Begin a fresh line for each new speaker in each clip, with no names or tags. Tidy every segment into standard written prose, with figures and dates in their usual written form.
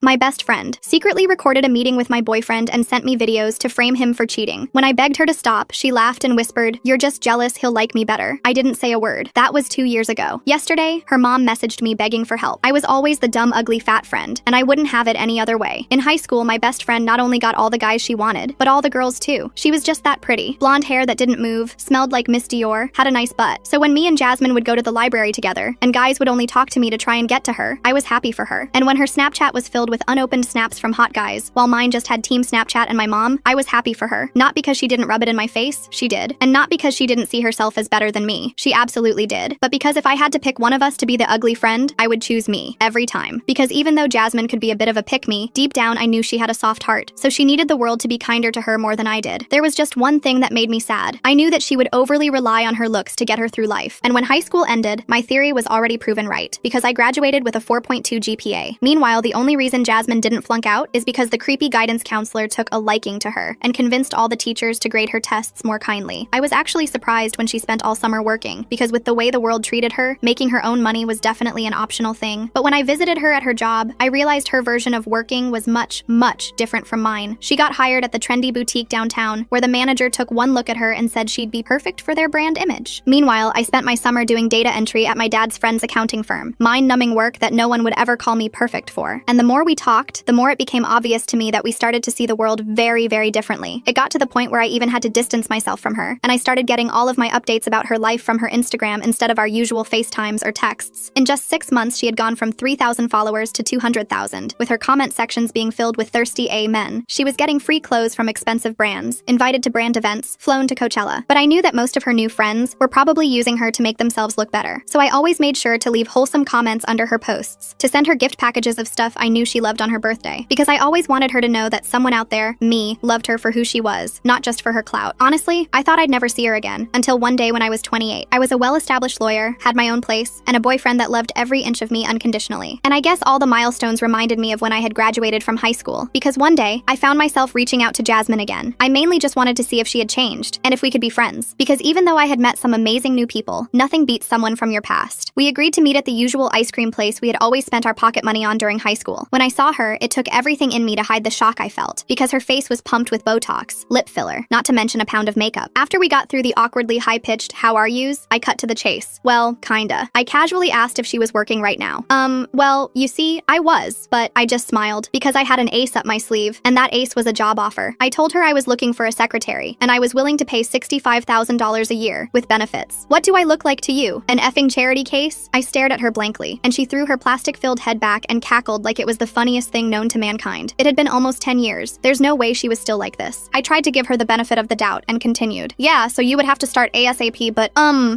My best friend secretly recorded a meeting with my boyfriend and sent me videos to frame him for cheating. When I begged her to stop, she laughed and whispered, "You're just jealous he'll like me better." I didn't say a word. That was 2 years ago. Yesterday, her mom messaged me begging for help. I was always the dumb, ugly, fat friend, and I wouldn't have it any other way. In high school, my best friend not only got all the guys she wanted, but all the girls too. She was just that pretty. Blonde hair that didn't move, smelled like Miss Dior, had a nice butt. So when me and Jasmine would go to the library together, and guys would only talk to me to try and get to her, I was happy for her. And when her Snapchat was filled with unopened snaps from hot guys, while mine just had Team Snapchat and my mom, I was happy for her. Not because she didn't rub it in my face, she did. And not because she didn't see herself as better than me, she absolutely did. But because if I had to pick one of us to be the ugly friend, I would choose me, every time. Because even though Jasmine could be a bit of a pick-me, deep down I knew she had a soft heart, so she needed the world to be kinder to her more than I did. There was just one thing that made me sad. I knew that she would overly rely on her looks to get her through life. And when high school ended, my theory was already proven right, because I graduated with a 4.2 GPA. Meanwhile, the only reason Jasmine didn't flunk out is because the creepy guidance counselor took a liking to her and convinced all the teachers to grade her tests more kindly. I was actually surprised when she spent all summer working, because with the way the world treated her, making her own money was definitely an optional thing. But when I visited her at her job, I realized her version of working was much, much different from mine. She got hired at the trendy boutique downtown, where the manager took one look at her and said she'd be perfect for their brand image. Meanwhile, I spent my summer doing data entry at my dad's friend's accounting firm, mind-numbing work that no one would ever call me perfect for. And the more we talked, the more it became obvious to me that we started to see the world very, very differently. It got to the point where I even had to distance myself from her, and I started getting all of my updates about her life from her Instagram instead of our usual FaceTimes or texts. In just 6 months, she had gone from 3,000 followers to 200,000, with her comment sections being filled with thirsty men. She was getting free clothes from expensive brands, invited to brand events, flown to Coachella. But I knew that most of her new friends were probably using her to make themselves look better. So I always made sure to leave wholesome comments under her posts, to send her gift packages of stuff I knew she loved on her birthday, because I always wanted her to know that someone out there, me, loved her for who she was, not just for her clout. Honestly, I thought I'd never see her again, until one day when I was 28. I was a well-established lawyer, had my own place, and a boyfriend that loved every inch of me unconditionally. And I guess all the milestones reminded me of when I had graduated from high school, because one day, I found myself reaching out to Jasmine again. I mainly just wanted to see if she had changed, and if we could be friends. Because even though I had met some amazing new people, nothing beats someone from your past. We agreed to meet at the usual ice cream place we had always spent our pocket money on during high school. When I saw her, it took everything in me to hide the shock I felt, because her face was pumped with Botox, lip filler, not to mention a pound of makeup. After we got through the awkwardly high-pitched "how are yous," I cut to the chase. Well, kinda. I casually asked if she was working right now. Well, you see, I was, but I just smiled, because I had an ace up my sleeve, and that ace was a job offer. I told her I was looking for a secretary, and I was willing to pay $65,000 a year, with benefits. What do I look like to you? An effing charity case? I stared at her blankly, and she threw her plastic-filled head back and cackled like it was the funniest thing known to mankind. It had been almost 10 years. There's no way she was still like this. I tried to give her the benefit of the doubt and continued. "Yeah, so you would have to start ASAP, but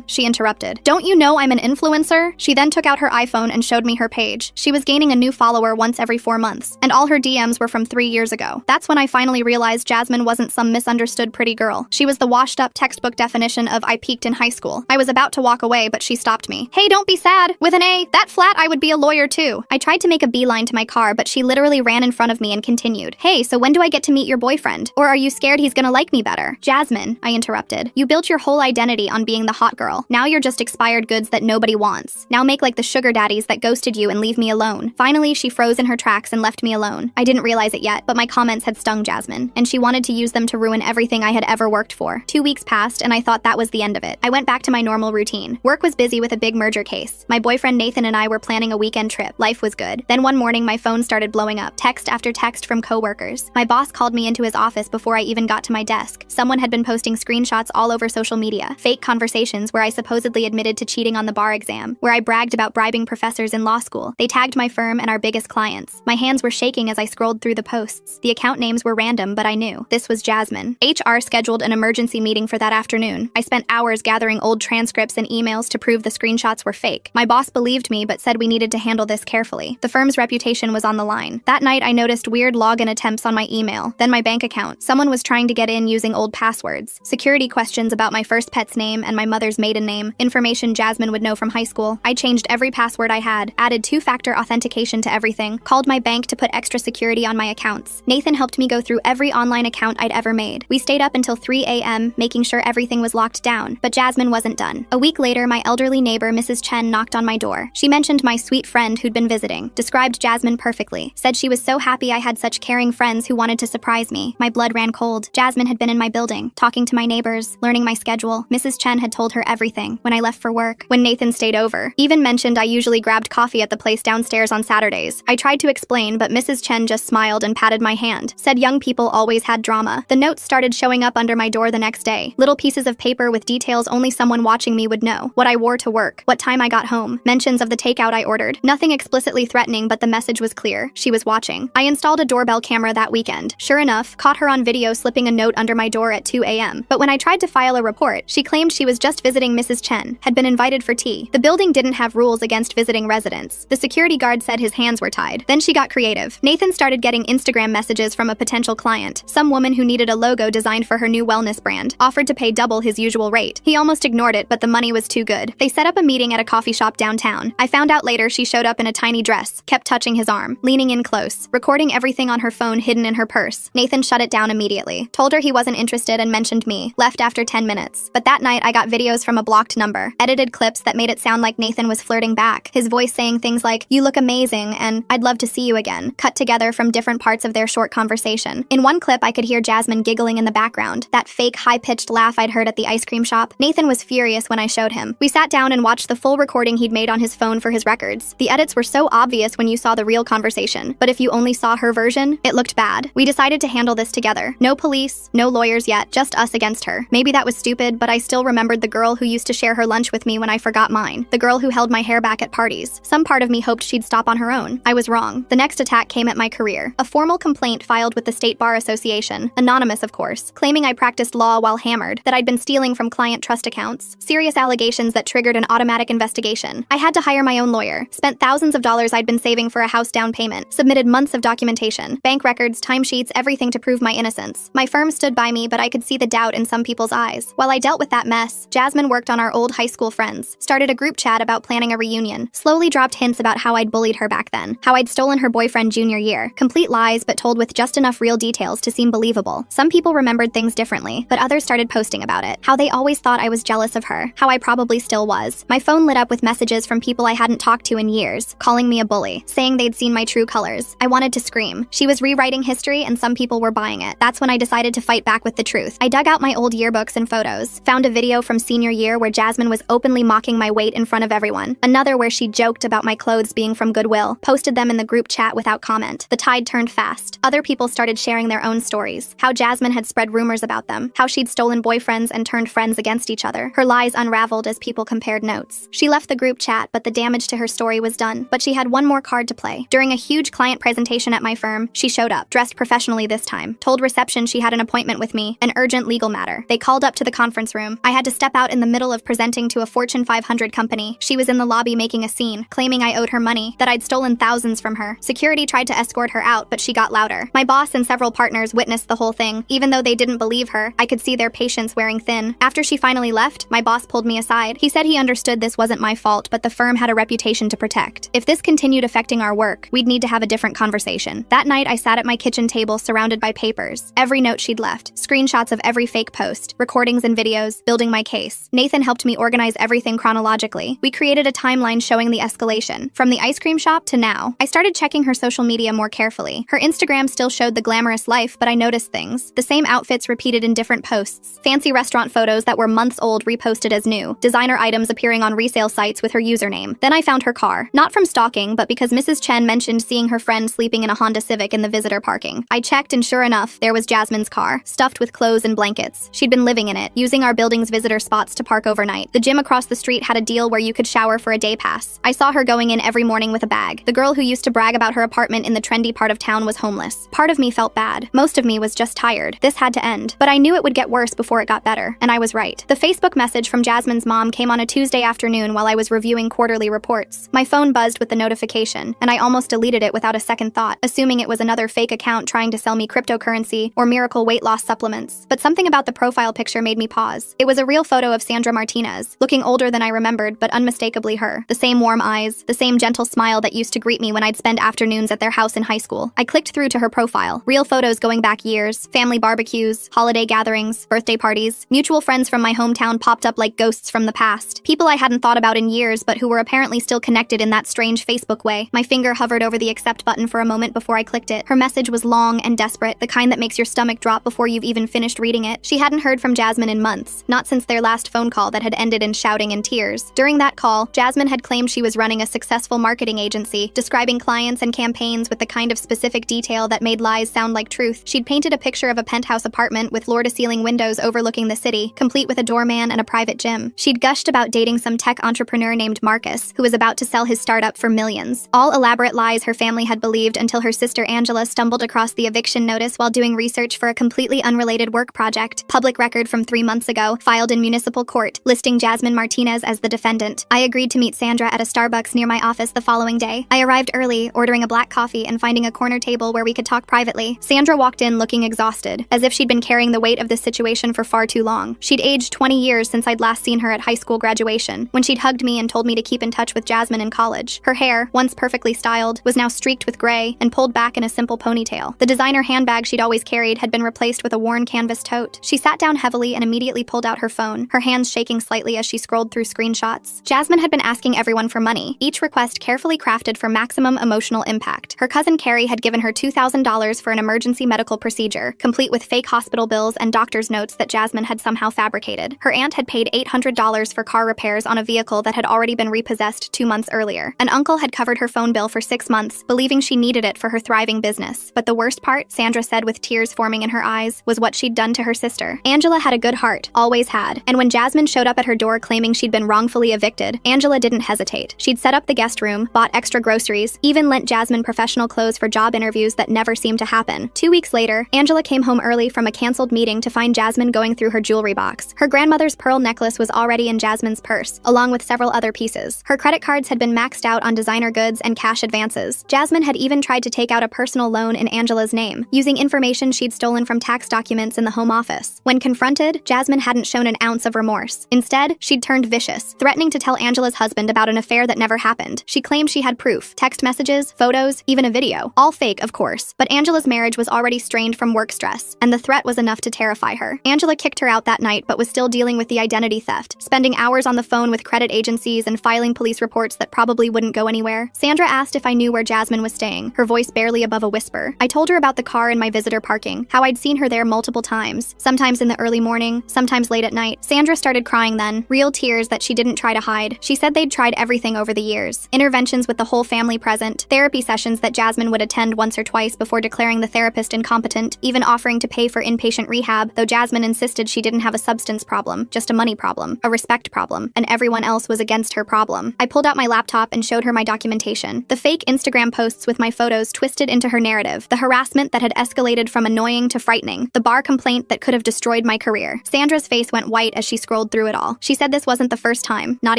she interrupted. "Don't you know I'm an influencer?" She then took out her iPhone and showed me her page. She was gaining a new follower once every 4 months, and all her DMs were from 3 years ago. That's when I finally realized Jasmine wasn't some misunderstood pretty girl. She was the washed-up textbook definition of "I peaked in high school." I was about to walk away, but she stopped me. "Hey, don't be sad. With an A, that flat I would be a lawyer too." I tried to make a beeline to my car, but she literally ran in front of me and continued. "Hey, so when do I get to meet your boyfriend? Or are you scared he's gonna like me better?" "Jasmine," I interrupted, "you built your whole identity on being the hot girl. Now you're just expired goods that nobody wants. Now make like the sugar daddies that ghosted you and leave me alone." Finally, she froze in her tracks and left me alone. I didn't realize it yet, but my comments had stung Jasmine, and she wanted to use them to ruin everything I had ever worked for. 2 weeks passed, and I thought that was the end of it. I went back to my normal routine. Work was busy with a big merger case. My boyfriend Nathan and I were planning a weekend trip. Life was good. Then one morning, my phone started blowing up, text after text from coworkers. My boss called me into his office before I even got to my desk. Someone had been posting screenshots all over social media, fake conversations where I supposedly admitted to cheating on the bar exam, where I bragged about bribing professors in law school. They tagged my firm and our biggest clients. My hands were shaking as I scrolled through the posts. The account names were random, but I knew. This was Jasmine. HR scheduled an emergency meeting for that afternoon. I spent hours gathering old transcripts and emails to prove the screenshots were fake. My boss believed me, but said we needed to handle this carefully. The firm's reputation was on the line. That night, I noticed weird login attempts on my email, then my bank account. Someone was trying to get in using old passwords. Security questions about my first pet's name and my mother's maiden name, information Jasmine would know from high school. I changed every password I had, added two-factor authentication to everything, called my bank to put extra security on my accounts. Nathan helped me go through every online account I'd ever made. We stayed up until 3 a.m., making sure everything was locked down, but Jasmine wasn't done. A week later, my elderly neighbor, Mrs. Chen, knocked on my door. She mentioned my sweet friend who'd been visiting, described Jasmine perfectly, perfectly. Said she was so happy I had such caring friends who wanted to surprise me. My blood ran cold. Jasmine had been in my building, talking to my neighbors, learning my schedule. Mrs. Chen had told her everything when I left for work, when Nathan stayed over. Even mentioned I usually grabbed coffee at the place downstairs on Saturdays. I tried to explain, but Mrs. Chen just smiled and patted my hand. Said young people always had drama. The notes started showing up under my door the next day. Little pieces of paper with details only someone watching me would know. What I wore to work, what time I got home, mentions of the takeout I ordered. Nothing explicitly threatening, but the message was clear. She was watching. I installed a doorbell camera that weekend. Sure enough, caught her on video slipping a note under my door at 2 a.m. But when I tried to file a report, she claimed she was just visiting Mrs. Chen, had been invited for tea. The building didn't have rules against visiting residents. The security guard said his hands were tied. Then she got creative. Nathan started getting Instagram messages from a potential client, some woman who needed a logo designed for her new wellness brand, offered to pay double his usual rate. He almost ignored it, but the money was too good. They set up a meeting at a coffee shop downtown. I found out later she showed up in a tiny dress, kept touching his arm, leaning in close, recording everything on her phone hidden in her purse. Nathan shut it down immediately, told her he wasn't interested and mentioned me, left after 10 minutes. But that night I got videos from a blocked number, edited clips that made it sound like Nathan was flirting back, his voice saying things like, "You look amazing," and "I'd love to see you again," cut together from different parts of their short conversation. In one clip I could hear Jasmine giggling in the background, that fake high-pitched laugh I'd heard at the ice cream shop. Nathan was furious when I showed him. We sat down and watched the full recording he'd made on his phone for his records. The edits were so obvious when you saw the real conversation, but if you only saw her version, it looked bad. We decided to handle this together. No police, no lawyers yet, just us against her. Maybe that was stupid, but I still remembered the girl who used to share her lunch with me when I forgot mine. The girl who held my hair back at parties. Some part of me hoped she'd stop on her own. I was wrong. The next attack came at my career. A formal complaint filed with the State Bar Association, anonymous of course, claiming I practiced law while hammered, that I'd been stealing from client trust accounts. Serious allegations that triggered an automatic investigation. I had to hire my own lawyer, spent thousands of dollars I'd been saving for a house down payment, submitted months of documentation, bank records, timesheets, everything to prove my innocence. My firm stood by me, but I could see the doubt in some people's eyes. While I dealt with that mess, Jasmine worked on our old high school friends, started a group chat about planning a reunion, slowly dropped hints about how I'd bullied her back then, how I'd stolen her boyfriend junior year. Complete lies, but told with just enough real details to seem believable. Some people remembered things differently, but others started posting about it. How they always thought I was jealous of her, how I probably still was. My phone lit up with messages from people I hadn't talked to in years, calling me a bully, saying they'd seen my true colors. I wanted to scream. She was rewriting history and some people were buying it. That's when I decided to fight back with the truth. I dug out my old yearbooks and photos, found a video from senior year where Jasmine was openly mocking my weight in front of everyone, another where she joked about my clothes being from Goodwill, posted them in the group chat without comment. The tide turned fast. Other people started sharing their own stories, how Jasmine had spread rumors about them, how she'd stolen boyfriends and turned friends against each other. Her lies unraveled as people compared notes. She left the group chat, but the damage to her story was done. But she had one more card to play. During a huge client presentation at my firm, she showed up, dressed professionally this time, told reception she had an appointment with me, an urgent legal matter. They called up to the conference room. I had to step out in the middle of presenting to a Fortune 500 company. She was in the lobby making a scene, claiming I owed her money, that I'd stolen thousands from her. Security tried to escort her out, but she got louder. My boss and several partners witnessed the whole thing. Even though they didn't believe her, I could see their patience wearing thin. After she finally left, my boss pulled me aside. He said he understood this wasn't my fault, but the firm had a reputation to protect. If this continued affecting our work, we'd need to have a different conversation. That night, I sat at my kitchen table surrounded by papers. Every note she'd left, screenshots of every fake post, recordings and videos, building my case. Nathan helped me organize everything chronologically. We created a timeline showing the escalation, from the ice cream shop to now. I started checking her social media more carefully. Her Instagram still showed the glamorous life, but I noticed things. The same outfits repeated in different posts. Fancy restaurant photos that were months old reposted as new. Designer items appearing on resale sites with her username. Then I found her car. Not from stalking, but because Mrs. Chen mentioned seeing her friend sleeping in a Honda Civic in the visitor parking. I checked and sure enough, there was Jasmine's car, stuffed with clothes and blankets. She'd been living in it, using our building's visitor spots to park overnight. The gym across the street had a deal where you could shower for a day pass. I saw her going in every morning with a bag. The girl who used to brag about her apartment in the trendy part of town was homeless. Part of me felt bad. Most of me was just tired. This had to end. But I knew it would get worse before it got better, and I was right. The Facebook message from Jasmine's mom came on a Tuesday afternoon while I was reviewing quarterly reports. My phone buzzed with the notification, and I almost deleted it without a second thought, assuming it was another fake account trying to sell me cryptocurrency or miracle weight loss supplements. But something about the profile picture made me pause. It was a real photo of Sandra Martinez, looking older than I remembered, but unmistakably her. The same warm eyes, the same gentle smile that used to greet me when I'd spend afternoons at their house in high school. I clicked through to her profile. Real photos going back years, family barbecues, holiday gatherings, birthday parties. Mutual friends from my hometown popped up like ghosts from the past. People I hadn't thought about in years, but who were apparently still connected in that strange Facebook way. My finger hovered over the accept button for a moment before I clicked it. Her message was long and desperate, the kind that makes your stomach drop before you've even finished reading it. She hadn't heard from Jasmine in months, not since their last phone call that had ended in shouting and tears. During that call, Jasmine had claimed she was running a successful marketing agency, describing clients and campaigns with the kind of specific detail that made lies sound like truth. She'd painted a picture of a penthouse apartment with floor-to-ceiling windows overlooking the city, complete with a doorman and a private gym. She'd gushed about dating some tech entrepreneur named Marcus, who was about to sell his startup for millions. All elaborate lies her family had believed until her sister Angela stumbled across the eviction notice while doing research for a completely unrelated work project. Public record from 3 months ago, filed in municipal court, listing Jasmine Martinez as the defendant. I agreed to meet Sandra at a Starbucks near my office the following day. I arrived early, ordering a black coffee and finding a corner table where we could talk privately. Sandra walked in looking exhausted, as if she'd been carrying the weight of this situation for far too long. She'd aged 20 years since I'd last seen her at high school graduation, when she'd hugged me and told me to keep in touch with Jasmine in college. Her hair, once perfectly styled, was now streaked with gray and pulled back in a simple ponytail. The designer handbag she'd always carried had been replaced with a worn canvas tote. She sat down heavily and immediately pulled out her phone, her hands shaking slightly as she scrolled through screenshots. Jasmine had been asking everyone for money, each request carefully crafted for maximum emotional impact. Her cousin Carrie had given her $2,000 for an emergency medical procedure, complete with fake hospital bills and doctor's notes that Jasmine had somehow fabricated. Her aunt had paid $800 for car repairs on a vehicle that had already been repossessed 2 months earlier. An uncle had covered her phone bill for 6 months, believing she needed it for her thriving business. But the worst part, Sandra said with tears forming in her eyes, was what she'd done to her sister. Angela had a good heart, always had, and when Jasmine showed up at her door claiming she'd been wrongfully evicted, Angela didn't hesitate. She'd set up the guest room, bought extra groceries, even lent Jasmine professional clothes for job interviews that never seemed to happen. 2 weeks later, Angela came home early from a canceled meeting to find Jasmine going through her jewelry box. Her grandmother's pearl necklace was already in Jasmine's purse, along with several other pieces. Her credit cards had been maxed out on designer goods and cash advances. Jasmine had even tried to take out a personal loan in Angela's name, using information she'd stolen from tax documents in the home office. When confronted, Jasmine hadn't shown an ounce of remorse. Instead, she'd turned vicious, threatening to tell Angela's husband about an affair that never happened. She claimed she had proof, text messages, photos, even a video. All fake, of course, but Angela's marriage was already strained from work stress, and the threat was enough to terrify her. Angela kicked her out that night but was still dealing with the identity theft, spending hours on the phone with credit agencies and filing police reports that probably wouldn't go anywhere. Sandra asked if I knew where Jasmine was staying, her voice barely above a whisper. I told her about the car in my visitor parking, how I'd seen her there multiple times, sometimes in the early morning, sometimes late at night. Sandra started crying then, real tears that she didn't try to hide. She said they'd tried everything over the years. Interventions with the whole family present, therapy sessions that Jasmine would attend once or twice before declaring the therapist incompetent, even offering to pay for inpatient rehab, though Jasmine insisted she didn't have a substance problem, just a money problem, a respect problem, and everyone else was against her problem. I pulled out my laptop and showed her my documentation. The fake Instagram posts with my photos twisted into her narrative, the harassment that had escalated from annoying to frightening, the bar complaint that could have destroyed my career. Sandra's face went white as she scrolled through it all. She said this wasn't the first time, not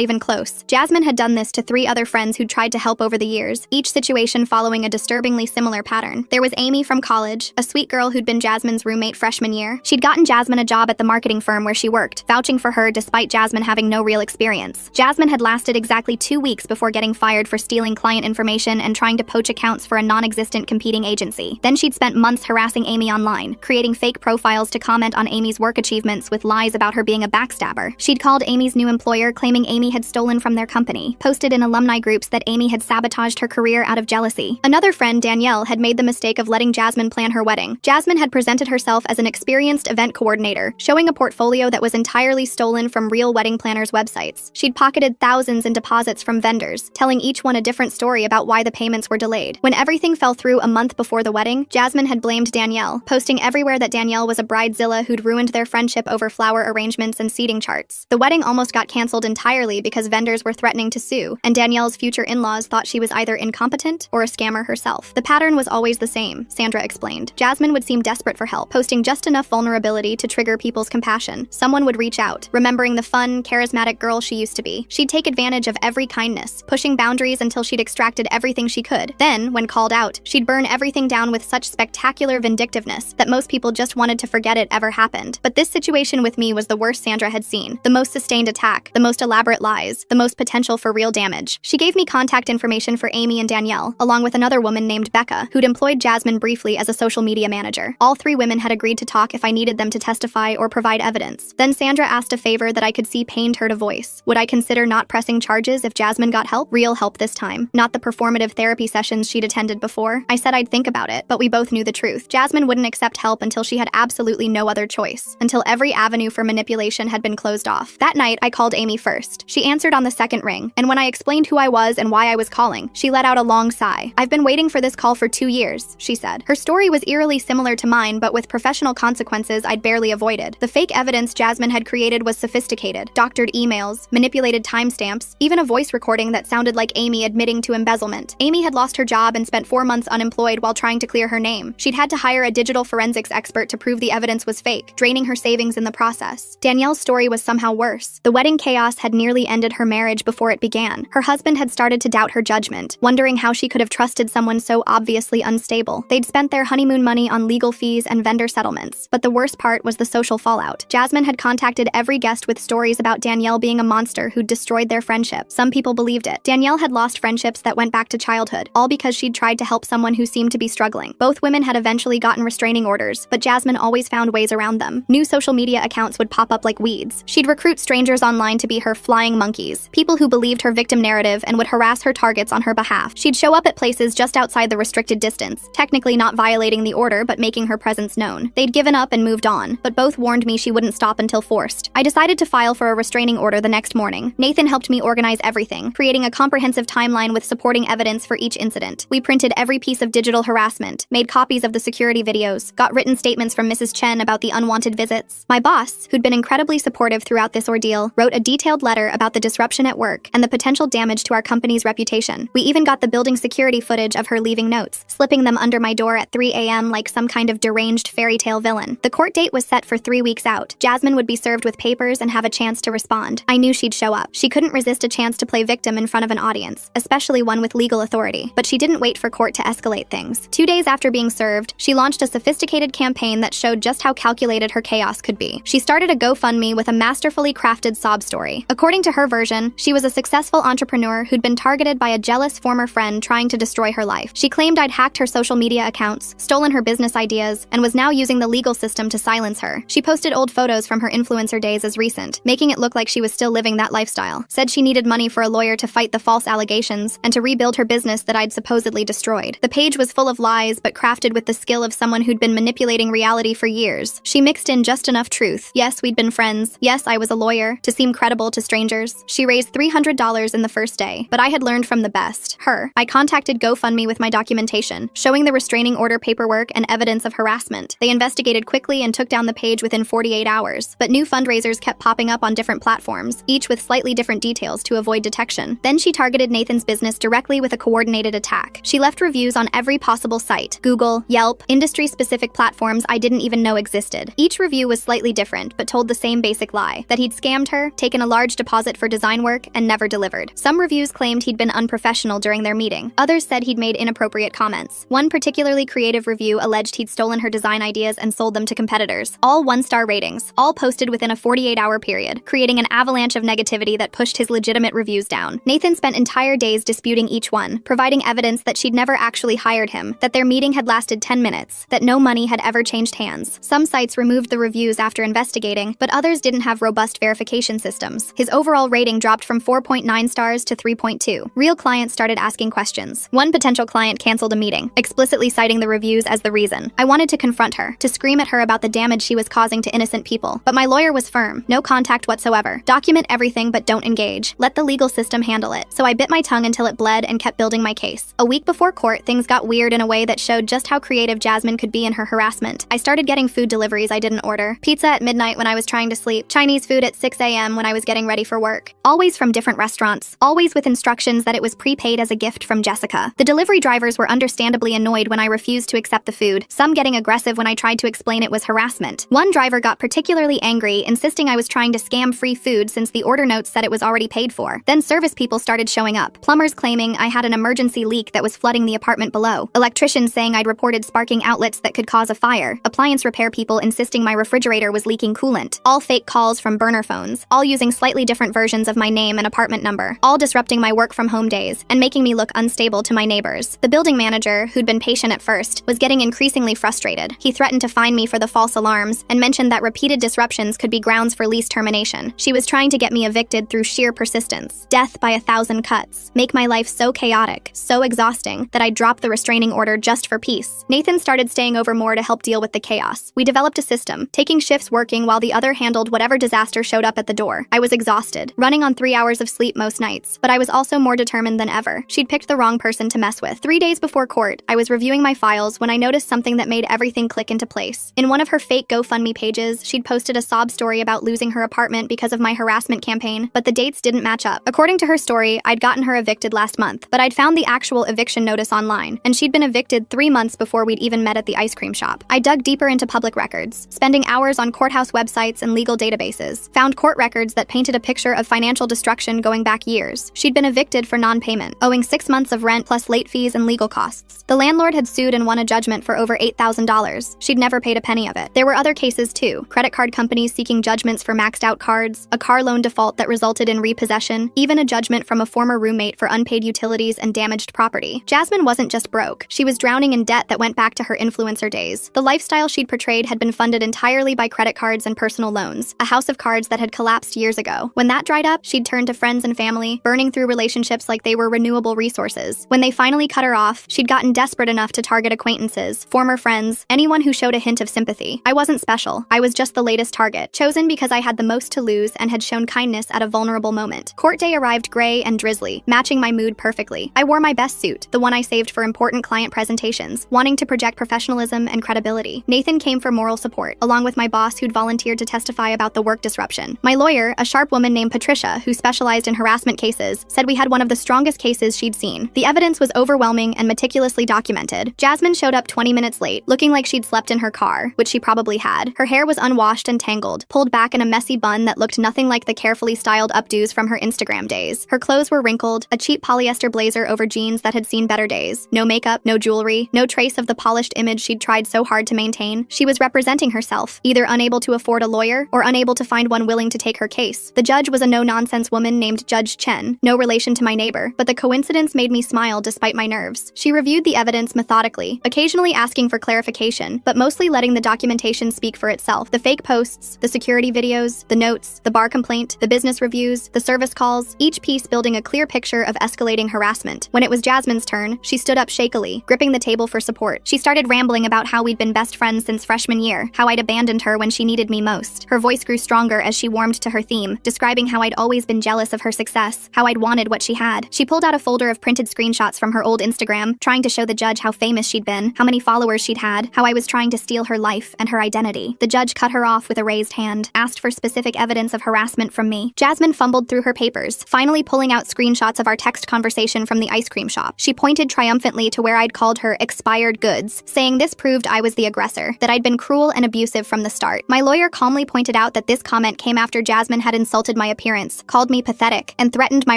even close. Jasmine had done this to 3 other friends who'd tried to help over the years, each situation following a disturbingly similar pattern. There was Amy from college, a sweet girl who'd been Jasmine's roommate freshman year. She'd gotten Jasmine a job at the marketing firm where she worked, vouching for her despite Jasmine having no real experience. Jasmine had lasted exactly 2 weeks before getting fired for stealing client information and trying to poach accounts for a non-existent competing agency. Then she'd spent months harassing Amy online, creating fake profiles to comment on Amy's work achievements with lies about her being a backstabber. She'd called Amy's new employer claiming Amy had stolen from their company, posted in alumni groups that Amy had sabotaged her career out of jealousy. Another friend, Danielle, had made the mistake of letting Jasmine plan her wedding. Jasmine had presented herself as an experienced event coordinator, showing a portfolio that was entirely stolen from real wedding planners' websites. She'd pocketed thousands in deposits from vendors, telling each one a different story about why the payments were delayed. When everything fell through a month before the wedding, Jasmine had blamed Danielle, posting everywhere that Danielle was a bridezilla who'd ruined their friendship over flower arrangements and seating charts. The wedding almost got canceled entirely because vendors were threatening to sue, and Danielle's future in-laws thought she was either incompetent or a scammer herself. The pattern was always the same, Sandra explained. Jasmine would seem desperate for help, posting just enough vulnerability to trigger people's compassion. Someone would reach out, remembering the fun, charismatic girl she used to be. She'd take advantage of every kindness, pushing boundaries until she'd extracted everything she could. Then, when called out, she'd burn everything down with such spectacular vindictiveness that most people just wanted to forget it ever happened. But this situation with me was the worst Sandra had seen, the most sustained attack, the most elaborate lies, the most potential for real damage. She gave me contact information for Amy and Danielle, along with another woman named Becca, who'd employed Jasmine briefly as a social media manager. All 3 women had agreed to talk if I needed them to testify or provide evidence. Then Sandra asked a favor that I could see pained her to voice. Would I consider not pressing charges if Jasmine got help? Real help this time, not the performative therapy sessions she'd attended before. I said I'd think about it, but we both knew the truth. Jasmine wouldn't accept help until she had absolutely no other choice, until every avenue for manipulation had been closed off. That night, I called Amy first. She answered on the second ring, and when I explained who I was and why I was calling, she let out a long sigh. "I've been waiting for this call for 2 years," she said. Her story was eerily similar to mine, but with professional consequences I'd barely avoided. The fake evidence Jasmine had created was sophisticated. Doctored emails, manipulated timestamps, even a voice recording that sounded like Amy admitting to embezzlement. Amy had lost her job and spent 4 months unemployed while trying to clear her name. She'd had to hire a digital forensics expert to prove the evidence was fake, draining her savings in the process. Danielle's story was somehow worse. The wedding chaos had nearly ended her marriage before it began. Her husband had started to doubt her judgment, wondering how she could have trusted someone so obviously unstable. They'd spent their honeymoon money on legal fees and vendor settlements. But the worst part was the social fallout. Jasmine had contacted every guest with stories about Danielle being a monster who'd destroyed their friendship. Some people believed it. Danielle had lost friendships that went back to childhood, all because she'd tried to help someone who seemed to be struggling. Both women had eventually gotten restraining orders, but Jasmine always found ways around them. New social media accounts would pop up like weeds. She'd recruit strangers online to be her flying monkeys, people who believed her victim narrative and would harass her targets on her behalf. She'd show up at places just outside the restricted distance, technically not violating the order but making her presence known. They'd given up and moved on, but both warned me she wouldn't stop until forced. I decided to file for a restraining order the next morning. Nathan helped me organize everything, creating a comprehensive timeline with supporting evidence for each incident. We printed every piece of digital harassment, made copies of the security videos, got written statements from Mrs. Chen about the unwanted visits. My boss, who'd been incredibly supportive throughout this ordeal, wrote a detailed letter about the disruption at work and the potential damage to our company's reputation. We even got the building security footage of her leaving notes, slipping them under my door at 3 a.m. like some kind of deranged fairy tale villain. The court date was set for 3 weeks out. Jasmine would be served with papers and have a chance to respond. I knew she'd show up. She couldn't resist a chance to play victim in front of an audience, especially one with legal authority. But she didn't wait for court to escalate things. 2 days after being served, she launched a sophisticated campaign that showed just how calculated her chaos could be. She started a GoFundMe with a masterfully crafted sob story. According to her version, she was a successful entrepreneur who'd been targeted by a jealous former friend trying to destroy her life. She claimed I'd hacked her social media accounts, stolen her business ideas, and was now using the legal system to silence her. She posted old photos from her influencer days as recent, making it look like she was still living that lifestyle. Said she needed money for a lawyer to fight the false allegations and to rebuild her business that I'd supposedly destroyed. The page was full of lies, but crafted with the skill of someone who'd been manipulating reality for years. She mixed in just enough truth. Yes, we'd been friends. Yes, I was a lawyer, to seem credible to strangers. She raised $300 in the first day, but I had learned from the best, her. I contacted GoFundMe with my documentation, showing the restraining order paperwork and evidence of harassment. They investigated quickly and took down the page within 48 hours, but new fundraisers kept popping up on different platforms, each with slightly different details to avoid detection. Then she targeted Nathan's business directly with a coordinated attack. She left reviews on every possible site, Google, Yelp, industry-specific platforms I didn't even know existed. Each review was slightly different, but told the same basic lie, that he'd scammed her, taken a large deposit for design work, and never delivered. Some reviews claimed he'd been unprofessional during their meeting. Others said he'd made inappropriate comments. One particularly creative review alleged he'd stolen her design ideas and sold them to competitors. All 1-star ratings, all posted within a 48-hour period, creating an avalanche of negativity that pushed his legitimate reviews down. Nathan spent entire days disputing each one, providing evidence that she'd never actually hired him, that their meeting had lasted 10 minutes, that no money had ever changed hands. Some sites removed the reviews after investigating, but others didn't have robust verification systems. His overall rating dropped from 4.9 stars to 3.2. Real clients started asking questions. One potential client canceled a meeting, explicitly citing the reviews as the reason. I wanted to confront her, to scream at her about the damage she was causing to innocent people, but my lawyer was firm. No contact whatsoever. Document everything but don't engage. Let the legal system handle it. So I bit my tongue until it bled and kept building my case. A week before court, things got weird in a way that showed just how creative Jasmine could be in her harassment. I started getting food deliveries I didn't order. Pizza at midnight when I was trying to sleep. Chinese food at 6 a.m. when I was getting ready for work. Always from different restaurants. Always with instructions that it was prepaid as a gift from Jessica. The delivery drivers were understandably annoyed when I refused to accept the food, some getting aggressive when I tried to explain it was harassment. One driver got particularly angry, insisting I was trying to scam free food since the order notes said it was already paid for. Then service people started showing up. Plumbers claiming I had an emergency leak that was flooding the apartment below. Electricians saying I'd reported sparking outlets that could cause a fire. Appliance repair people insisting my refrigerator was leaking coolant. All fake calls from burner phones, all using slightly different versions of my name and apartment number, all disrupting my work from home days and making me look unstable to my neighbors. The building manager, who'd been patient at first, was getting increasingly frustrated. He threatened to fine me for the false alarms and mentioned that repeated disruptions could be grounds for lease termination. She was trying to get me evicted through sheer persistence. Death by 1,000 cuts. Make my life so chaotic chaotic, so exhausting, that I'd drop the restraining order just for peace. Nathan started staying over more to help deal with the chaos. We developed a system, taking shifts working while the other handled whatever disaster showed up at the door. I was exhausted, running on 3 hours of sleep most nights, but I was also more determined than ever. She'd picked the wrong person to mess with. 3 days before court, I was reviewing my files when I noticed something that made everything click into place. In one of her fake GoFundMe pages, she'd posted a sob story about losing her apartment because of my harassment campaign, but the dates didn't match up. According to her story, I'd gotten her evicted last month, but I'd found the actual eviction notice online, and she'd been evicted 3 months before we'd even met at the ice cream shop. I dug deeper into public records, spending hours on courthouse websites and legal databases, found court records that painted a picture of financial destruction going back years. She'd been evicted for non-payment, owing 6 months of rent plus late fees and legal costs. The landlord had sued and won a judgment for over $8,000. She'd never paid a penny of it. There were other cases too, credit card companies seeking judgments for maxed out cards, a car loan default that resulted in repossession, even a judgment from a former roommate for unpaid utilities and damaged property. Jasmine wasn't just broke, she was drowning in debt that went back to her influencer days. The lifestyle she'd portrayed had been funded entirely by credit cards and personal loans, a house of cards that had collapsed years ago. When that dried up, she'd turned to friends and family, burning through relationships like they were renewable resources. When they finally cut her off, she'd gotten desperate enough to target acquaintances, former friends, anyone who showed a hint of sympathy. I wasn't special, I was just the latest target, chosen because I had the most to lose and had shown kindness at a vulnerable moment. Court day arrived gray and drizzly, matching my mood perfectly. I wore my best suit, the one I saved for important client presentations, wanting to project professionalism and credibility. Nathan came for moral support, along with my boss who'd volunteered to testify about the work disruption. My lawyer, a sharp woman named Patricia, who specialized in harassment cases, said we had one of the strongest cases she'd seen. The evidence was overwhelming and meticulously documented. Jasmine showed up 20 minutes late, looking like she'd slept in her car, which she probably had. Her hair was unwashed and tangled, pulled back in a messy bun that looked nothing like the carefully styled updos from her Instagram days. Her clothes were wrinkled, a cheap polyester blazer over jeans that had seen better days. No makeup, no jewelry, no trace of the polished image she'd tried so hard to maintain. She was representing herself, either unable to afford a lawyer or unable to find one willing to take her case. The judge was a no-nonsense woman named Judge Chen, no relation to my neighbor, but the coincidence made me smile despite my nerves. She reviewed the evidence methodically, occasionally asking for clarification, but mostly letting the documentation speak for itself. The fake posts, the security videos, the notes, the bar complaint, the business reviews, the service calls, each piece building a clear picture of escalating harassment. When it was Jasmine's turn, she stood up shakily, gripping the table for support. She started rambling about how we'd been best friends since freshman year, how I'd abandoned her when she needed me most. Her voice grew stronger as she warmed to her theme, describing how I'd always been jealous of her success, how I'd wanted what she had. She pulled out a folder of printed screenshots from her old Instagram, trying to show the judge how famous she'd been, how many followers she'd had, how I was trying to steal her life and her identity. The judge cut her off with a raised hand, asked for specific evidence of harassment from me. Jasmine fumbled through her papers, finally pulling out screenshots of our text conversation from the ice cream shop. She pointed triumphantly to where I'd called her expired goods, saying this proved I was the aggressor, that I'd been cruel and abusive from the start. My lawyer calmly pointed out that this comment came after Jasmine had insulted my appearance, called me pathetic, and threatened my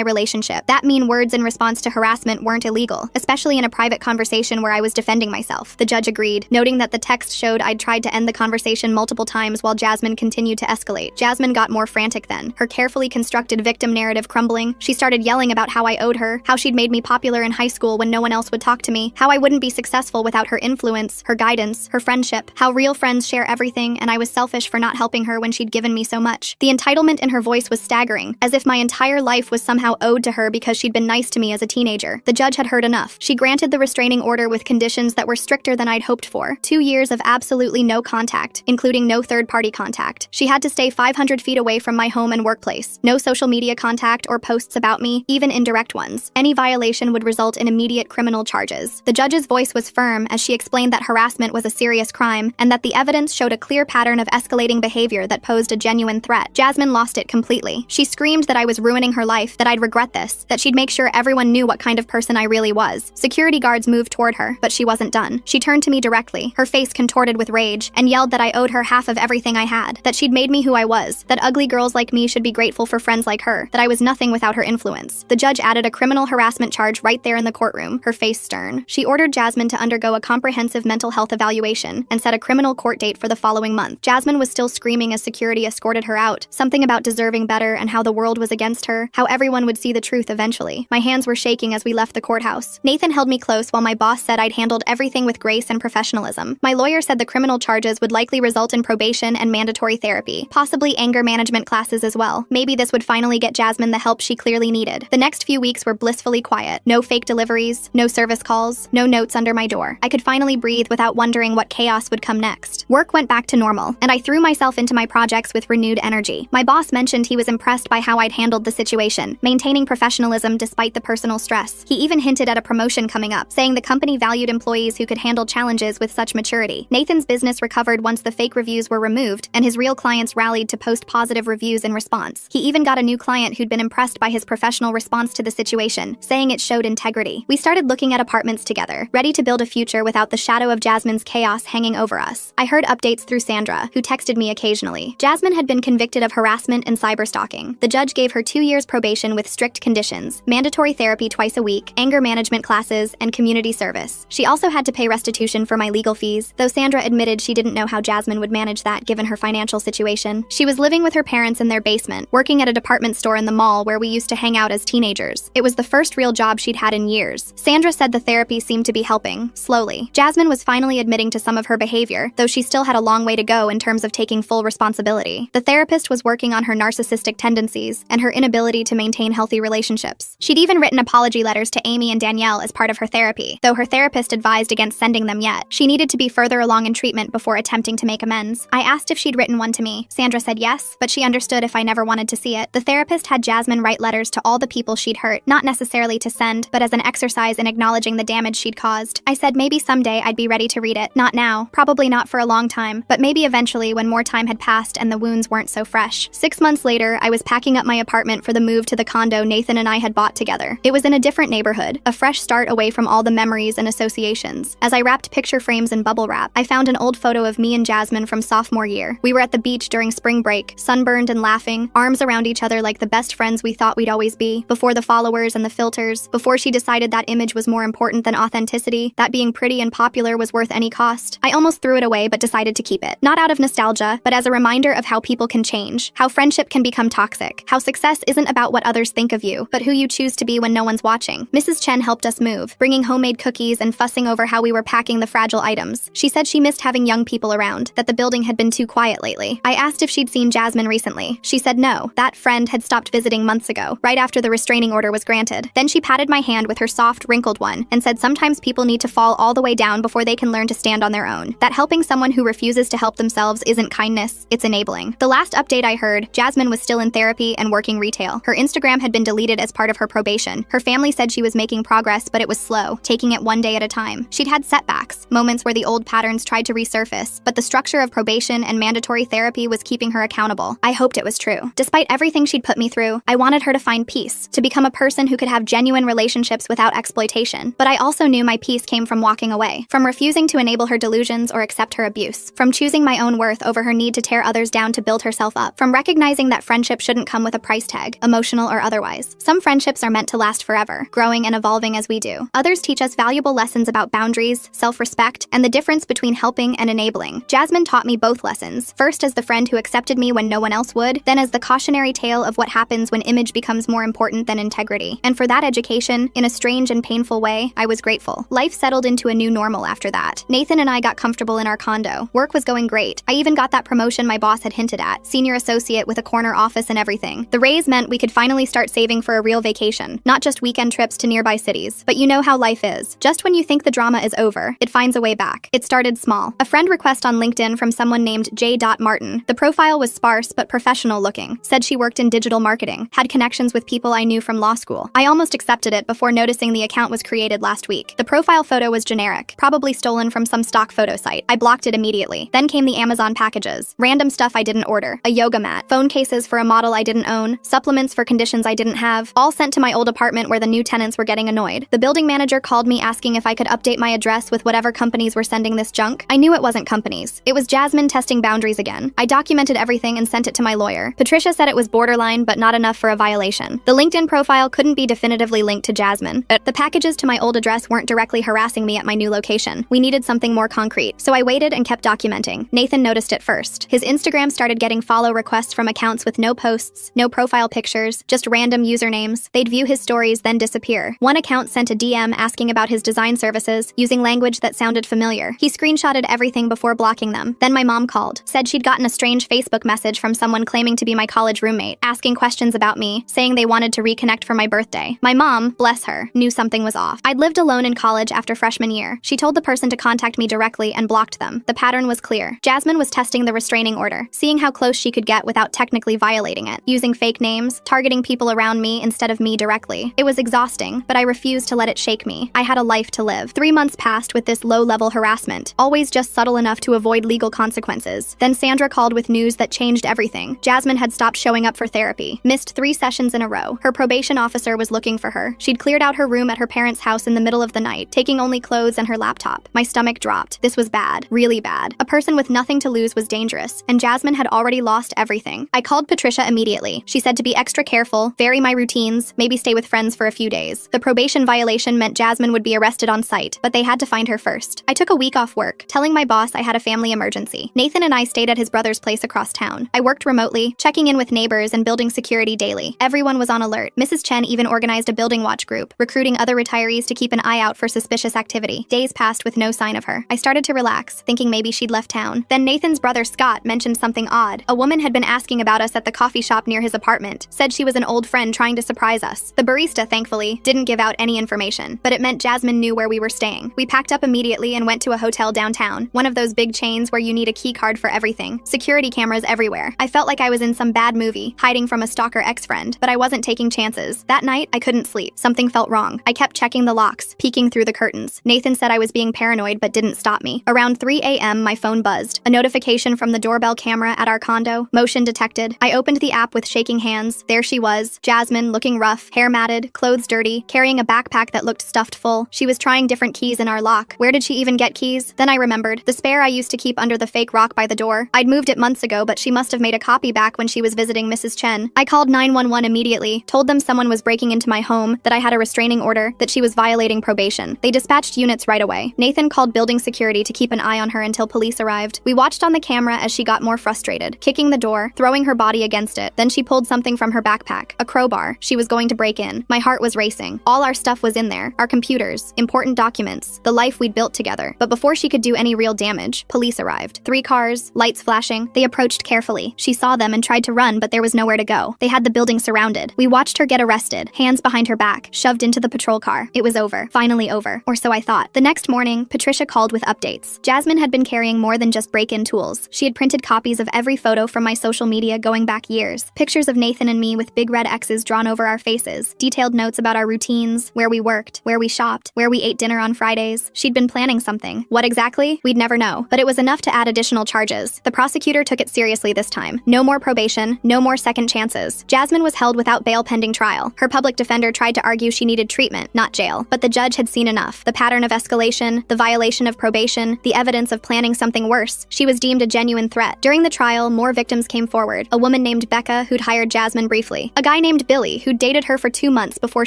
relationship. That mean words in response to harassment weren't illegal, especially in a private conversation where I was defending myself. The judge agreed, noting that the text showed I'd tried to end the conversation multiple times while Jasmine continued to escalate. Jasmine got more frantic then, her carefully constructed victim narrative crumbling. She started yelling about how I owed her, how she'd made me popular in high school when no one else would talk to me, how I wouldn't be successful without her influence, her guidance, her friendship, how real friends share everything and I was selfish for not helping her when she'd given me so much. The entitlement in her voice was staggering, as if my entire life was somehow owed to her because she'd been nice to me as a teenager. The judge had heard enough. She granted the restraining order with conditions that were stricter than I'd hoped for. 2 years of absolutely no contact, including no third-party contact. She had to stay 500 feet away from my home and workplace. No social media contact or posts about me, even indirect ones. Any violation would result in immediate criminal charges. The judge's voice was firm as she explained that harassment was a serious crime and that the evidence showed a clear pattern of escalating behavior that posed a genuine threat. Jasmine lost it completely. She screamed that I was ruining her life, that I'd regret this, that she'd make sure everyone knew what kind of person I really was. Security guards moved toward her, but she wasn't done. She turned to me directly, her face contorted with rage, and yelled that I owed her half of everything I had, that she'd made me who I was, that ugly girls like me should be grateful for friends like her, that I was nothing without her influence. The judge added a criminal harassment charge right there in the courtroom, her face stern. She ordered Jasmine to undergo a comprehensive mental health evaluation and set a criminal court date for the following month. Jasmine was still screaming as security escorted her out, something about deserving better and how the world was against her, how everyone would see the truth eventually. My hands were shaking as we left the courthouse. Nathan held me close while my boss said I'd handled everything with grace and professionalism. My lawyer said the criminal charges would likely result in probation and mandatory therapy, possibly anger management classes as well. Maybe this would finally get Jasmine the help she clearly needed. The next few weeks were blissfully quiet. quiet. No fake deliveries, no service calls, no notes under my door. I could finally breathe without wondering what chaos would come next. Work went back to normal, and I threw myself into my projects with renewed energy. My boss mentioned he was impressed by how I'd handled the situation, maintaining professionalism despite the personal stress. He even hinted at a promotion coming up, saying the company valued employees who could handle challenges with such maturity. Nathan's business recovered once the fake reviews were removed, and his real clients rallied to post positive reviews in response. He even got a new client who'd been impressed by his professional response to the situation, saying it showed integrity. We started looking at apartments together, ready to build a future without the shadow of Jasmine's chaos hanging over us. I heard updates through Sandra, who texted me occasionally. Jasmine had been convicted of harassment and cyberstalking. The judge gave her 2 years probation with strict conditions, mandatory therapy twice a week, anger management classes, and community service. She also had to pay restitution for my legal fees, though Sandra admitted she didn't know how Jasmine would manage that given her financial situation. She was living with her parents in their basement, working at a department store in the mall where we used to hang out as teenagers. It was the first real job she'd had in years. Sandra said the therapy seemed to be helping, slowly. Jasmine was finally admitting to some of her behavior, though she still had a long way to go in terms of taking full responsibility. The therapist was working on her narcissistic tendencies and her inability to maintain healthy relationships. She'd even written apology letters to Amy and Danielle as part of her therapy, though her therapist advised against sending them yet. She needed to be further along in treatment before attempting to make amends. I asked if she'd written one to me. Sandra said yes, but she understood if I never wanted to see it. The therapist had Jasmine write letters to all the people she'd hurt, not necessarily to send, but as an exercise in acknowledging the damage she'd caused. I said maybe someday I'd be ready to read it. Not now, probably not for a long time, but maybe eventually when more time had passed and the wounds weren't so fresh. 6 months later, I was packing up my apartment for the move to the condo Nathan and I had bought together. It was in a different neighborhood, a fresh start away from all the memories and associations. As I wrapped picture frames in bubble wrap, I found an old photo of me and Jasmine from sophomore year. We were at the beach during spring break, sunburned and laughing, arms around each other like the best friends we thought we'd always be, before the followers and the filters, before she decided that image was more important than authenticity, that being pretty and popular was worth any cost. I almost threw it away but decided to keep it. Not out of nostalgia, but as a reminder of how people can change, how friendship can become toxic, how success isn't about what others think of you, but who you choose to be when no one's watching. Mrs. Chen helped us move, bringing homemade cookies and fussing over how we were packing the fragile items. She said she missed having young people around, that the building had been too quiet lately. I asked if she'd seen Jasmine recently. She said no, that friend had stopped visiting months ago, right after the restraining order was granted. Then she patted my hand with her soft, wrinkled one and said sometimes people need to fall all the way down before they can learn to stand on their own. That helping someone who refuses to help themselves isn't kindness, it's enabling. The last update I heard, Jasmine was still in therapy and working retail. Her Instagram had been deleted as part of her probation. Her family said she was making progress, but it was slow, taking it one day at a time. She'd had setbacks, moments where the old patterns tried to resurface, but the structure of probation and mandatory therapy was keeping her accountable. I hoped it was true. Despite everything she'd put me through, I wanted her to find peace, to become a person who could have genuine relationships without exploitation. But I also knew my peace came from walking away, from refusing to enable her delusions or accept her abuse, from choosing my own worth over her need to tear others down to build herself up, from recognizing that friendship shouldn't come with a price tag, emotional or otherwise. Some friendships are meant to last forever, growing and evolving as we do. Others teach us valuable lessons about boundaries, self-respect, and the difference between helping and enabling. Jasmine taught me both lessons, first as the friend who accepted me when no one else would, then as the cautionary tale of what happens when image becomes more important than integrity. And for that education, in a strange and painful way, I was grateful. Life settled into a new normal after that. Nathan and I got comfortable in our condo. Work was going great. I even got that promotion my boss had hinted at, senior associate with a corner office and everything. The raise meant we could finally start saving for a real vacation, not just weekend trips to nearby cities. But you know how life is. Just when you think the drama is over, it finds a way back. It started small. A friend request on LinkedIn from someone named J. Martin. The profile was sparse but professional looking, said she worked in digital marketing, had connections with people I knew from law school. I almost accepted it before noticing the account was created last week. The profile photo was generic, probably stolen from some stock photo site. I blocked it immediately. Then came the Amazon packages. Random stuff I didn't order. A yoga mat, phone cases for a model I didn't own, supplements for conditions I didn't have, all sent to my old apartment where the new tenants were getting annoyed. The building manager called me asking if I could update my address with whatever companies were sending this junk. I knew it wasn't companies. It was Jasmine testing boundaries again. I documented everything and sent it to my lawyer. Patricia said it was borderline but not enough for a violation. The LinkedIn profile couldn't be definitively linked to Jasmine. The packages to my old address weren't directly harassing me at my new location. We needed something more concrete, so I waited and kept documenting. Nathan noticed it first. His Instagram started getting follow requests from accounts with no posts, no profile pictures, just random usernames. They'd view his stories, then disappear. One account sent a DM asking about his design services, using language that sounded familiar. He screenshotted everything before blocking them. Then my mom called, said she'd gotten a strange Facebook message from someone claiming to be my college roommate, asking questions about me, saying they wanted to reconnect for my birthday. My mom, bless her, knew something was off. I'd lived alone in college after freshman year. She told the person to contact me directly and blocked them. The pattern was clear. Jasmine was testing the restraining order, seeing how close she could get without technically violating it, using fake names, targeting people around me instead of me directly. It was exhausting, but I refused to let it shake me. I had a life to live. 3 months passed with this low-level harassment, always just subtle enough to avoid legal consequences. Then Sandra called with news that changed everything. Jasmine had stopped showing up for therapy, missed 3 sessions in a row. Her probation officer was looking for her. She'd cleared out her room at her parents' house in the middle of the night, taking only clothes and her laptop. My stomach dropped. This was bad, really bad. A person with nothing to lose was dangerous, and Jasmine had already lost everything. I called Patricia immediately. She said to be extra careful, vary my routines, maybe stay with friends for a few days. The probation violation meant Jasmine would be arrested on site, but they had to find her first. I took a week off work, telling my boss I had a family emergency. Nathan and I stayed at his brother's place across town. I worked remotely, checking in with neighbors and building security daily. Everyone was on alert. Mrs. Chen even organized a building watch group, recruiting other retirees to keep an eye out for suspicious activity. Days passed with no sign of her. I started to relax, thinking maybe she'd left town. Then Nathan's brother Scott mentioned something odd. A woman had been asking about us at the coffee shop near his apartment, said she was an old friend trying to surprise us. The barista, thankfully, didn't give out any information, but it meant Jasmine knew where we were staying. We packed up immediately and went to a hotel downtown, one of those big chains where you need a key card for everything. Security cameras everywhere. I felt like I was in some bad movie, hiding from a stalker ex-friend, but I wasn't taking chances. That night, I couldn't sleep. Something felt wrong. I kept checking the locks, peeking through the curtains. Nathan said I was being paranoid but didn't stop me. Around 3 a.m., my phone buzzed. A notification from the doorbell camera at our condo. Motion detected. I opened the app with shaking hands. There she was, Jasmine, looking rough, hair matted, clothes dirty, carrying a backpack that looked stuffed full. She was trying different keys in our lock. Where did she even get keys? Then I remembered. The spare I used to keep under the fake rock by the door. I'd moved it months ago, but she must have made a copy back when she was visiting Mrs. Chen. I called 911 immediately, told them someone was breaking into my home, that I had a restraining order, that she was violating probation. They dispatched units right away. Nathan called building security to keep an eye on her until police arrived. We watched on the camera as she got more frustrated, kicking the door, throwing her body against it. Then she pulled something from her backpack, a crowbar. She was going to break in. My heart was racing. All our stuff was in there, our computers, important documents, the life we'd built together. But before she could do any real damage, police arrived. 3 cars, lights flashing. They approached carefully. She saw them and tried to run, but there was nowhere to go. They had the building surrounded. We watched her get arrested, hands behind her back, shoved into the patrol car. It was over. Finally over. Or so I thought. The next morning, Patricia called with updates. Jasmine had been carrying more than just break-in tools. She had printed copies of every photo from my social media going back years. Pictures of Nathan and me with big red X's drawn over our faces. Detailed notes about our routines, where we worked, where we shopped, where we ate dinner on Fridays. She'd been planning something. What exactly? We'd never know. But it was enough to add additional charges. The prosecutor took it seriously this time. No more probation, no more second chances. Jasmine was held without bail pending trial. Her public defender tried to argue she needed treatment, not jail. But the judge had seen enough. The pattern of escalation, the violation of probation, the evidence of planning something worse. She was deemed a genuine threat. During the trial, more victims came forward. A woman named Becca, who'd hired Jasmine briefly. A guy named Billy, who'd dated her for 2 months before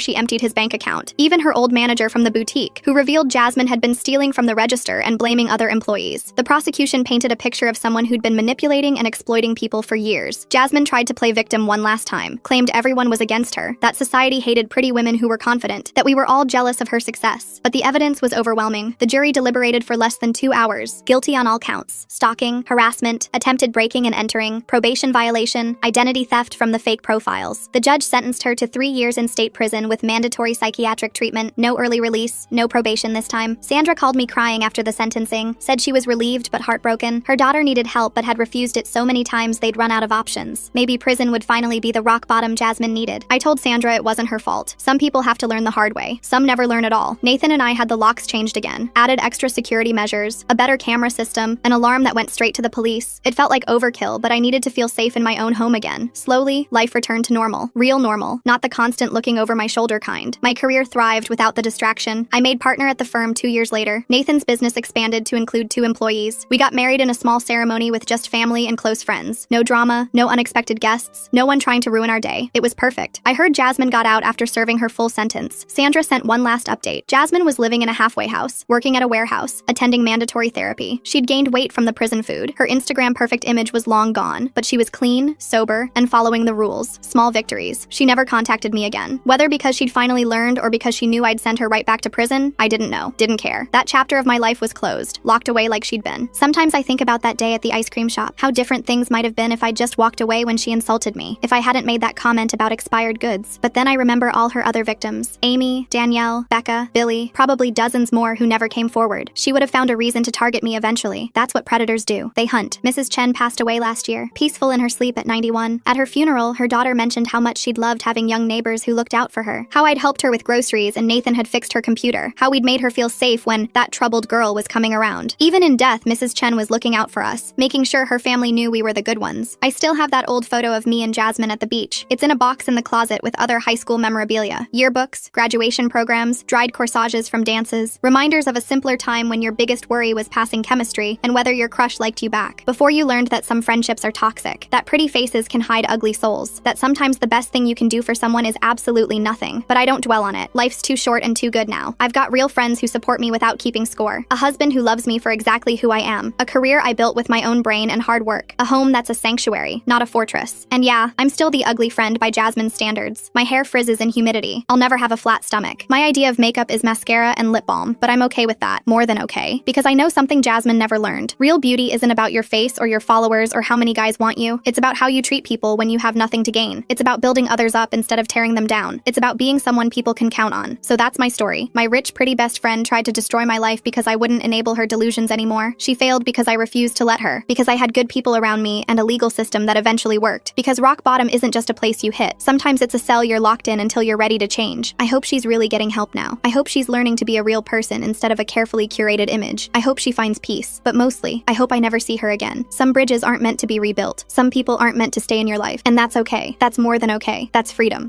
she emptied his bank account. Even her old manager from the boutique, who revealed Jasmine had been stealing from the register and blaming other employees. The prosecution painted a picture of someone who'd been manipulating and exploiting people for years. Jasmine tried to play victim one last time, claimed everyone was against her, that society hated pretty women who were confident, that we were all jealous of her success. But the evidence was overwhelming. The jury deliberated for less than 2 hours. Guilty on all counts. Stalking, harassment, attempted breaking and entering, probation violation, identity theft from the fake profiles. The judge sentenced her to 3 years in state prison with mandatory psychiatric treatment, no early release, no probation this time. Sandra called me crying after the sentencing, said she was relieved but heartbroken. Her daughter needed help but had refused it so many times they'd run out of options. Maybe prison would finally be the rock bottom Jasmine needed. I told Sandra it wasn't her fault. Some people have to learn the hard way. Some never learn at all. Nathan and I had the locks changed again, added extra security measures, a better camera system, an alarm that went straight to the police. It felt like overkill, but I needed to feel safe in my own home again. Slowly, life returned to normal. Real normal, not the constant looking over my shoulder kind. My career thrived without the distraction. I made partner at the firm 2 years later. Nathan's business expanded to include 2 employees. We got married in a small ceremony with just family and close friends. No drama, no unexpected guests, no one trying to ruin our day. It was perfect. I heard Jasmine got out after serving her full sentence. Sandra sent one last update. Jasmine was living in a halfway house, working at a warehouse, attending mandatory therapy. She'd gained weight from the prison food. Her Instagram perfect image was long gone, but she was clean, sober, and following the rules. Small victories. She never contacted me again. Whether because she'd finally learned or because she knew I'd send her right back to prison, I didn't know. Didn't care. That chapter of my life was closed, locked away like she'd been. Sometimes I think about that day at the ice cream shop, how different things might have been if I'd just walked away when she insulted me, if I hadn't made that comment about expired goods. But then I remember all all her other victims. Amy, Danielle, Becca, Billy, probably dozens more who never came forward. She would have found a reason to target me eventually. That's what predators do. They hunt. Mrs. Chen passed away last year, peaceful in her sleep at 91. At her funeral, her daughter mentioned how much she'd loved having young neighbors who looked out for her, how I'd helped her with groceries and Nathan had fixed her computer, how we'd made her feel safe when that troubled girl was coming around. Even in death, Mrs. Chen was looking out for us, making sure her family knew we were the good ones. I still have that old photo of me and Jasmine at the beach. It's in a box in the closet with other high school memorabilia, yearbooks, graduation programs, dried corsages from dances, reminders of a simpler time when your biggest worry was passing chemistry and whether your crush liked you back. Before you learned that some friendships are toxic, that pretty faces can hide ugly souls, that sometimes the best thing you can do for someone is absolutely nothing. But I don't dwell on it. Life's too short and too good now. I've got real friends who support me without keeping score, a husband who loves me for exactly who I am, a career I built with my own brain and hard work, a home that's a sanctuary, not a fortress. And yeah, I'm still the ugly friend by Jasmine's standards. My hair frizzes in humidity. I'll never have a flat stomach. My idea of makeup is mascara and lip balm, but I'm okay with that, more than okay, because I know something Jasmine never learned. Real beauty isn't about your face or your followers or how many guys want you. It's about how you treat people when you have nothing to gain. It's about building others up instead of tearing them down. It's about being someone people can count on. So that's my story. My rich, pretty best friend tried to destroy my life because I wouldn't enable her delusions anymore. She failed because I refused to let her, because I had good people around me and a legal system that eventually worked, because rock bottom isn't just a place you hit. Sometimes it's a cell you're locked in until you're ready to change. I hope she's really getting help now. I hope she's learning to be a real person instead of a carefully curated image. I hope she finds peace, but mostly, I hope I never see her again. Some bridges aren't meant to be rebuilt. Some people aren't meant to stay in your life, and that's okay. That's more than okay. That's freedom.